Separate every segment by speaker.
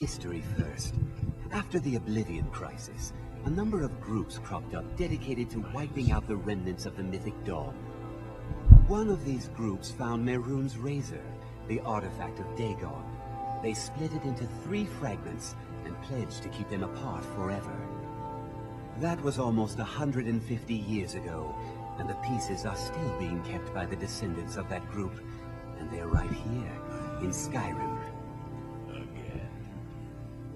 Speaker 1: History first. After the Oblivion crisis, a number of groups cropped up dedicated to wiping out the remnants of the Mythic Dawn. One of these groups found Mehrunes' razor, the artifact of Dagon. They split it into 3 fragments and pledged to keep them apart forever. That was almost 150 years ago, and the pieces are still being kept by the descendants of that group, and they're right here, in Skyrim.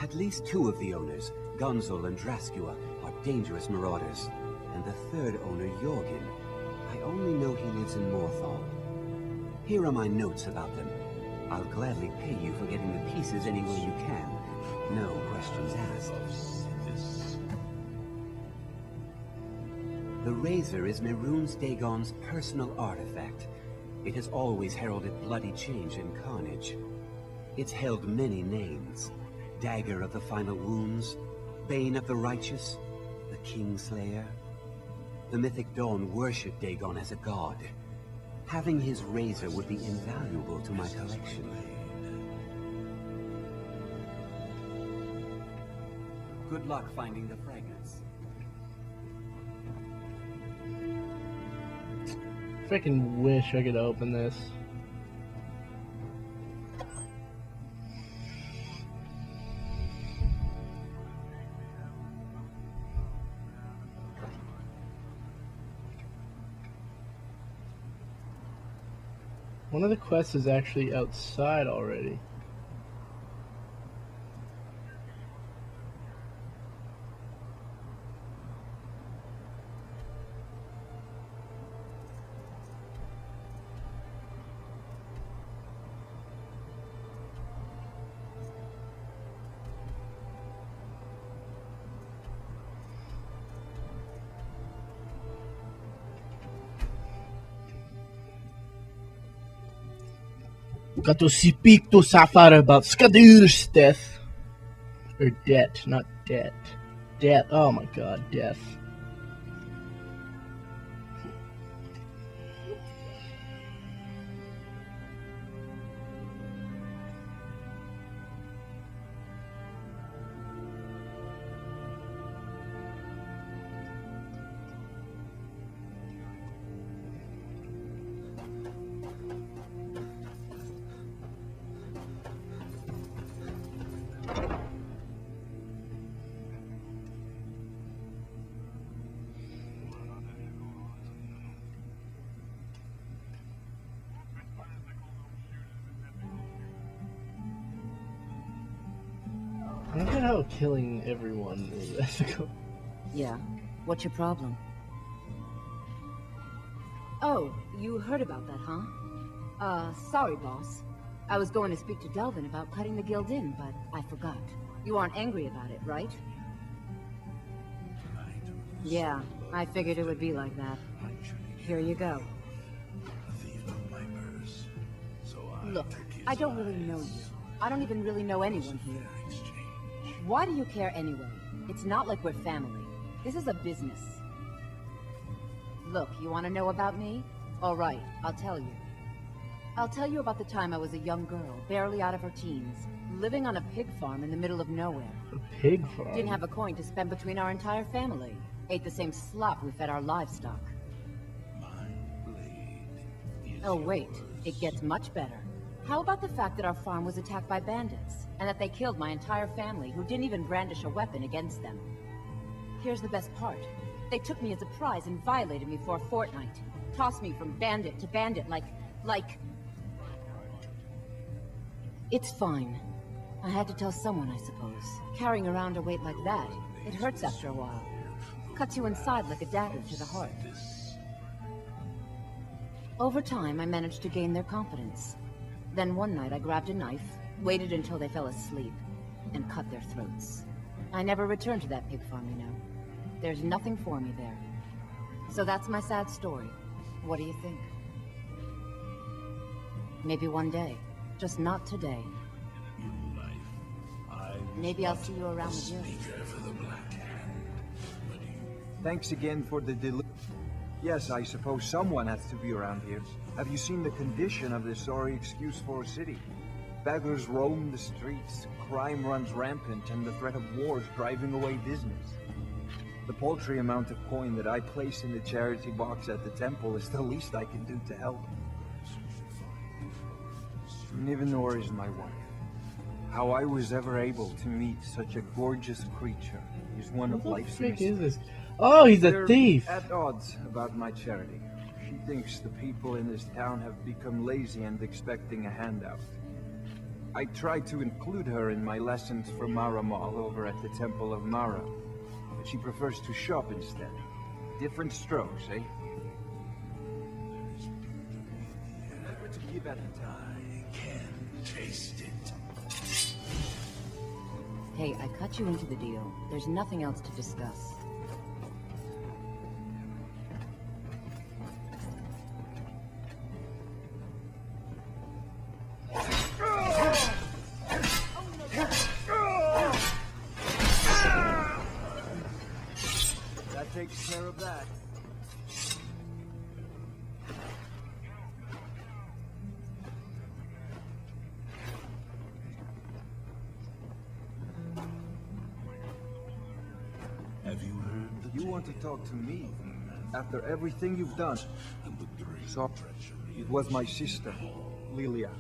Speaker 1: At least 2 of the owners, Gonzol and Draskua, are dangerous marauders, and the 3rd owner, Jorgen, I only know he lives in Morthal. Here are my notes about them. I'll gladly pay you for getting the pieces any way you can. No questions asked. The razor is Mehrunes Dagon's personal artifact. It has always heralded bloody change and carnage. It's held many names. Dagger of the Final Wounds, Bane of the Righteous, the Kingslayer. The Mythic Dawn worshipped Dagon as a god. Having his razor would be invaluable to my collection. Good luck finding the fragments.
Speaker 2: Freaking wish I could open this. One of the quests is actually outside already. Got to speak to Safar about Skadur's death. Or debt, not debt. Death. Oh my god, death. I don't get how killing everyone is ethical.
Speaker 3: Yeah. What's your problem? Oh, you heard about that, huh? Sorry, boss. I was going to speak to Delvin about cutting the guild in, but I forgot. You aren't angry about it, right? Yeah, I figured it would be like that. Here you go. Look, I don't really know you. I don't even really know anyone here. Why do you care anyway? It's not like we're family. This is a business. Look, you want to know about me? All right, I'll tell you. I'll tell you about the time I was a young girl, barely out of her teens, living on a pig farm in the middle of nowhere.
Speaker 2: A pig farm?
Speaker 3: Didn't have a coin to spend between our entire family. Ate the same slop we fed our livestock. Oh wait, it gets much better. How about the fact that our farm was attacked by bandits, and that they killed my entire family who didn't even brandish a weapon against them? Here's the best part. They took me as a prize and violated me for a fortnight. Tossed me from bandit to bandit like... It's fine. I had to tell someone, I suppose. Carrying around a weight like that, it hurts after a while. Cuts you inside like a dagger to the heart. Over time, I managed to gain their confidence. Then one night I grabbed a knife, waited until they fell asleep, and cut their throats. I never returned to that pig farm, you know. There's nothing for me there. So that's my sad story. What do you think? Maybe one day. Just not today. Maybe I'll see you around the gym.
Speaker 4: Thanks again for the delivery. Yes, I suppose someone has to be around here. Have you seen the condition of this sorry excuse for a city? Beggars roam the streets, crime runs rampant, and the threat of war is driving away business. The paltry amount of coin that I place in the charity box at the temple is the least I can do to help. Nivenor is my wife. How I was ever able to meet such a gorgeous creature is one of life's
Speaker 2: What the frick is
Speaker 4: mysteries.
Speaker 2: this? Oh, he's a
Speaker 4: We're
Speaker 2: thief.
Speaker 4: at odds about my charity. She thinks the people in this town have become lazy and expecting a handout. I try to include her in my lessons for Maramal over at the Temple of Mara, but she prefers to shop instead. Different strokes, eh? Never to give at a time.
Speaker 3: Hey, I cut you into the deal. There's nothing else to discuss.
Speaker 4: That takes care of that.
Speaker 5: Have you heard the
Speaker 4: You want to talk to me? After everything you've done? So, it was my sister, Lilia.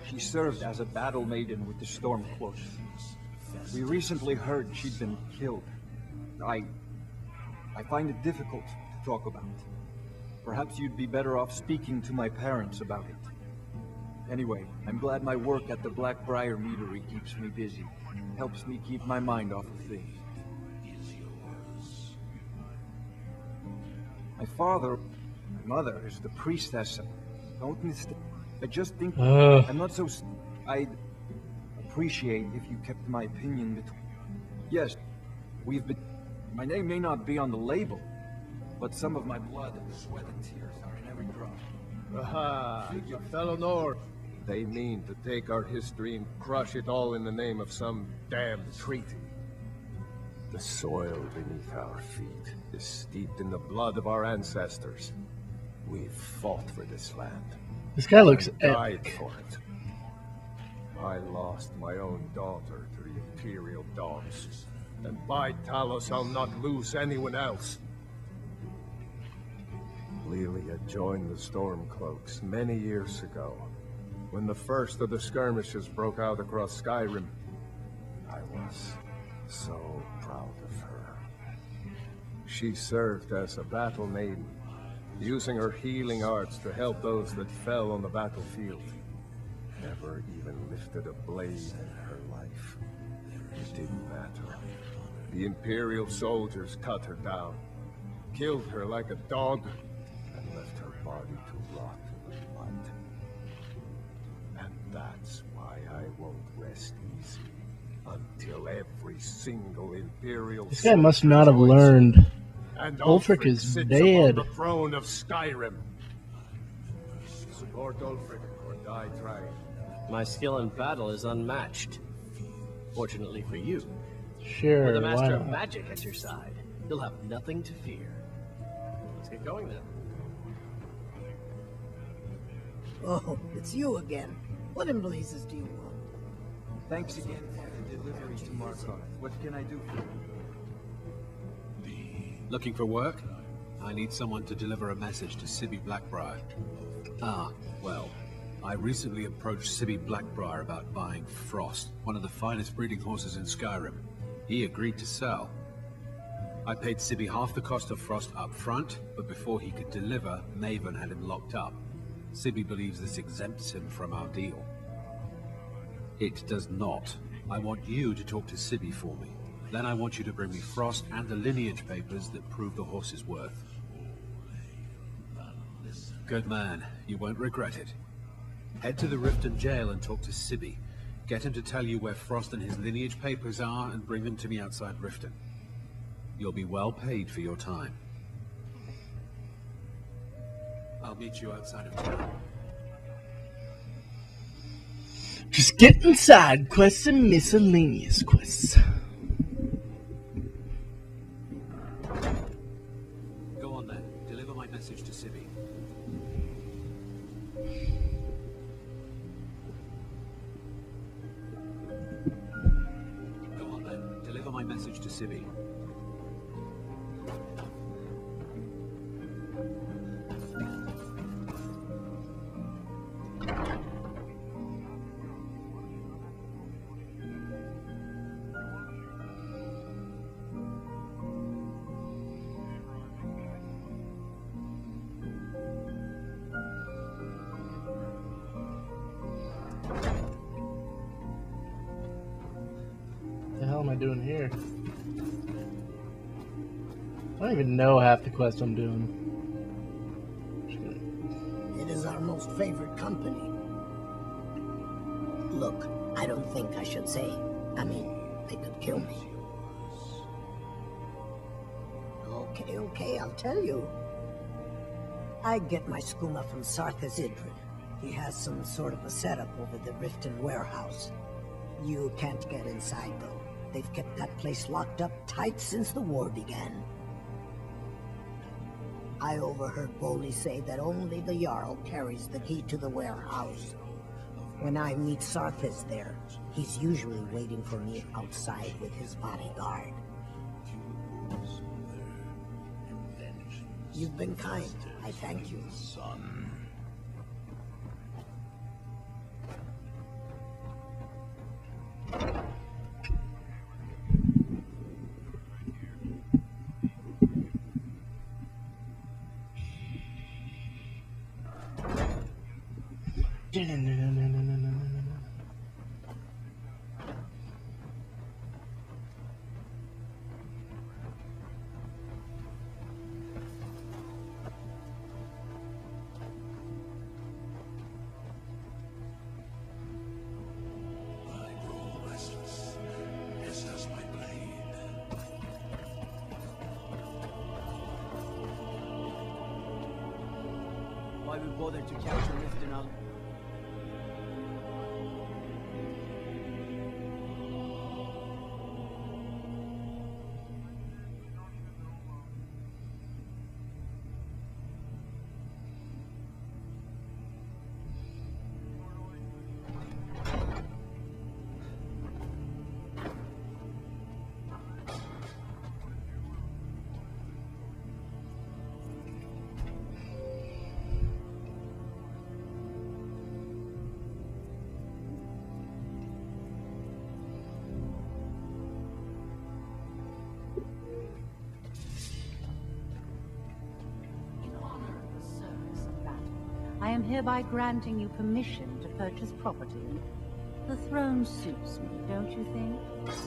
Speaker 4: She served as a battle maiden with the Stormcloaks. We recently heard she'd been killed. I find it difficult to talk about. Perhaps you'd be better off speaking to my parents about it. Anyway, I'm glad my work at the Blackbriar Meadery keeps me busy. Helps me keep my mind off of things. My father, my mother is the priestess. Don't mistake. I just think I'm not so. I'd appreciate if you kept my opinion between. Yes, we've been. My name may not be on the label, but some of my blood, sweat, and tears are in every drop.
Speaker 6: Aha, you fellow North. They mean to take our history and crush it all in the name of some damned treaty. The soil beneath our feet is steeped in the blood of our ancestors. We've fought for this land.
Speaker 2: This guy looks
Speaker 6: and died
Speaker 2: epic.
Speaker 6: for it. I lost my own daughter to the Imperial dogs, and by Talos I'll not lose anyone else. Lilia joined the Stormcloaks many years ago, when the first of the skirmishes broke out across Skyrim. I was so proud of her. She served as a battle maiden, using her healing arts to help those that fell on the battlefield. Never even lifted a blade in her life. It didn't matter. The Imperial soldiers cut her down, killed her like a dog, and left her body to rot in the mud. And that's why I won't rest easy until every single Imperial
Speaker 2: This guy must not have learned.
Speaker 6: and
Speaker 2: Ulfric is
Speaker 6: sits
Speaker 2: dead.
Speaker 6: upon the throne of Skyrim. Support Ulfric or die trying.
Speaker 7: My skill in battle is unmatched. Fortunately for you,
Speaker 2: Sure,
Speaker 7: with a
Speaker 2: why
Speaker 7: master of
Speaker 2: not?
Speaker 7: magic at your side, you'll have nothing to fear. Let's get going then.
Speaker 8: Oh, it's you again. What in blazes do you want?
Speaker 4: Thanks again for the delivery to Markarth. What can I do for you?
Speaker 5: Looking for work? I need someone to deliver a message to Sibby Blackbriar. Ah, well, I recently approached Sibby Blackbriar about buying Frost, one of the finest breeding horses in Skyrim. He agreed to sell. I paid Sibby half the cost of Frost up front, but before he could deliver, Maven had him locked up. Sibby believes this exempts him from our deal. It does not. I want you to talk to Sibby for me. Then I want you to bring me Frost and the lineage papers that prove the horse's worth. Good man. You won't regret it. Head to the Riften jail and talk to Sibby. Get him to tell you where Frost and his lineage papers are and bring them to me outside Riften. You'll be well paid for your time. I'll meet you outside of town.
Speaker 2: Just getting side quests and miscellaneous quests.
Speaker 5: Go on then. Deliver my message to Sibby. my message to Sibi.
Speaker 2: What the hell am I doing here? I don't even know half the quests I'm doing.
Speaker 8: It is our most favored company. Look, I don't think I should say. I mean, they could kill me. Okay, I'll tell you. I get my skooma from Sarthas Idrid. He has some sort of a setup over the Riften warehouse. You can't get inside, though. They've kept that place locked up tight since the war began. I overheard Bolli say that only the Jarl carries the key to the warehouse. When I meet Sarthas there, he's usually waiting for me outside with his bodyguard. You've been kind. I thank you.
Speaker 7: Why we bothered to capture Riften?
Speaker 3: I am hereby granting you permission to purchase property. The throne suits me, don't you think?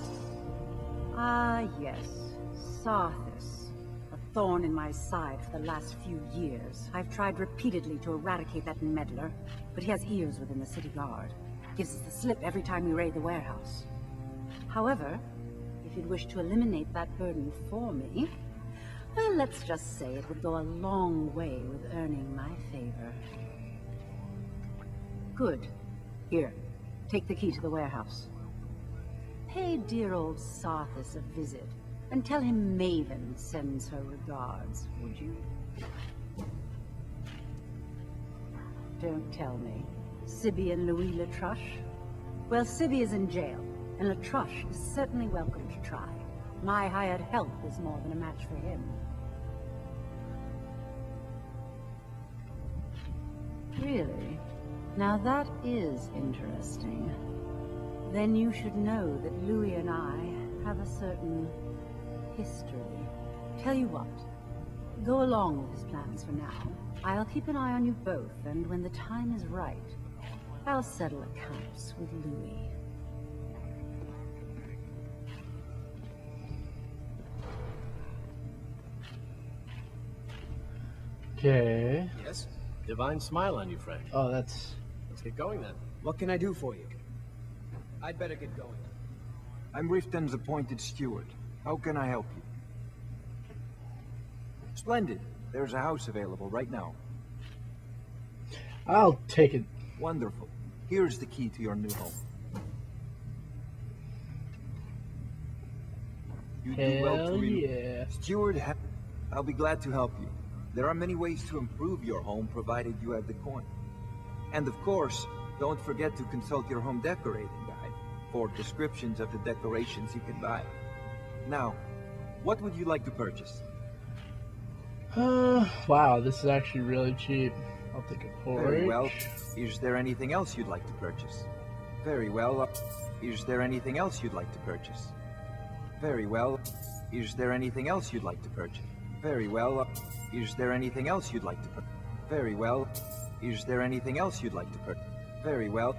Speaker 3: Ah, yes. Sarthas. A thorn in my side for the last few years. I've tried repeatedly to eradicate that meddler, but he has ears within the city guard. Gives us the slip every time we raid the warehouse. However, if you'd wish to eliminate that burden for me, well, let's just say it would go a long way with earning my favor. Good. Here, take the key to the warehouse. Pay dear old Sarthas a visit, and tell him Maven sends her regards, would you? Don't tell me. Sibi and Louis Latruche? Well, Sibi is in jail, and Latruche is certainly welcome to try. My hired help is more than a match for him. Really? Now that is interesting. Then you should know that Louis and I have a certain history. Tell you what, go along with his plans for now. I'll keep an eye on you both, and when the time is right, I'll settle accounts with Louis.
Speaker 2: Okay.
Speaker 7: Yes? Divine smile on you, Frank.
Speaker 2: Oh, that's...
Speaker 7: Let's get going then.
Speaker 9: What can I do for you? I'd better get going.
Speaker 4: I'm Riften's appointed steward. How can I help you? Splendid. There's a house available right now.
Speaker 2: I'll take it.
Speaker 4: Wonderful. Here's the key to your new home. You do well
Speaker 2: Hell
Speaker 4: to
Speaker 2: yeah.
Speaker 4: Steward, I'll be glad to help you. There are many ways to improve your home, provided you have the coin. And of course, don't forget to consult your home decorating guide for descriptions of the decorations you can buy. Now, what would you like to purchase?
Speaker 2: Wow, this is actually really cheap. I'll take a porch.
Speaker 4: Very well. Is there anything else you'd like to purchase? Very well. Is there anything else you'd like to purchase? Very well. Is there anything else you'd like to purchase? Very well. Is there anything else you'd like to purchase? Very well. Is there anything else you'd like to purchase? Very well.